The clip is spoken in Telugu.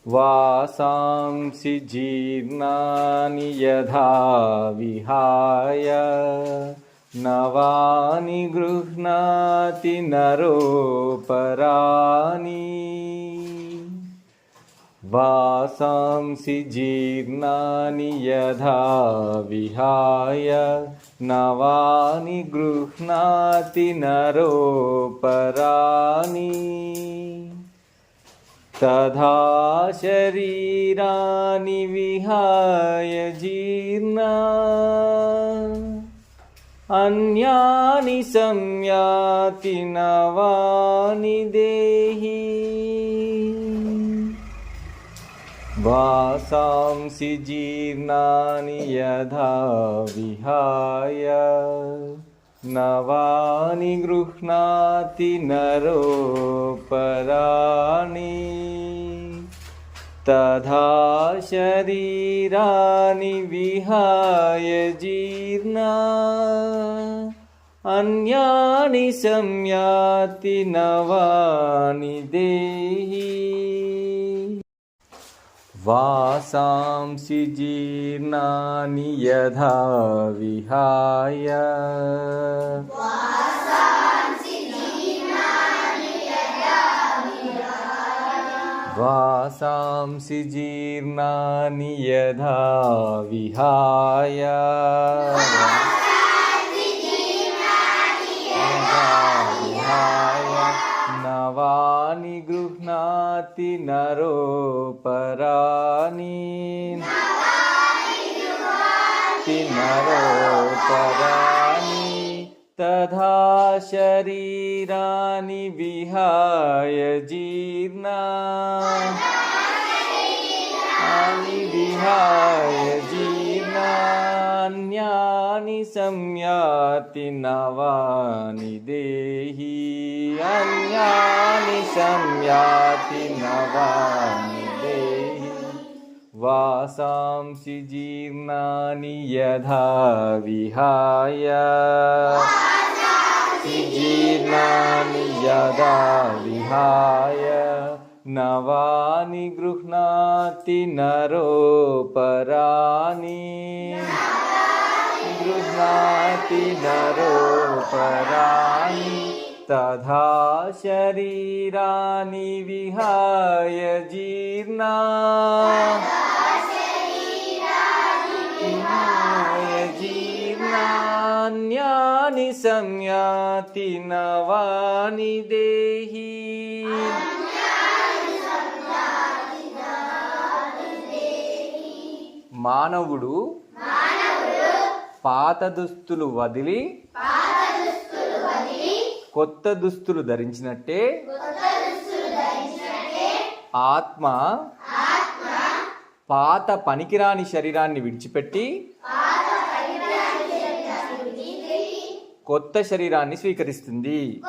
వాసాంసి జీర్ణాని యథా విహాయ నవాని గృహ్ణాతి నరోపరాణి. వాసాంసి జీర్ణాని యథా విహాయ నవాని గృహ్ణాతి నరోపరాణి. తథా శరీరాని విహాయ జీర్ణా అన్యాని సంయాతి నవాని దేహి. వాసాంసి జీర్ణాని యథా విహాయ నవాని గృహ్ణాతి నరోపరాణి. తథా శరీరాని విహాయ జీర్ణా అన్యాని సంయాతి నవాని దేహి. వాసాంసి జీర్ణాని యథా విహాయ వాసాంసి జీర్ణాని యథా విహాయ నవాని గృహ్ణాతి నరోపరాణి. నరోపరాణి. తథా శరీరాని విహాయ జీర్ణా విహాయ జీర్ణాన్యాని సంయాతి నవాని దేహి. అన్యాని సంయాతి నవాని దేహి. వాసాంసి జీర్ణాని యథా విహాయ జీర్ణాని యథా విహాయ నవాని గృహ్ణాతి నరోపరాణి. గృహ్ణాతి నరోపరాణి. తథా శరీరాని విహాయ జీర్ణా జీర్ణాన్యాని సంయాతి నవాని దేహి. మానవుడు పాత దుస్తులు వదిలి కొత్త దుస్తులు ధరించినట్టే ఆత్మ పాత పనికిరాని శరీరాన్ని విడిచిపెట్టి కొత్త శరీరాన్ని స్వీకరిస్తుంది.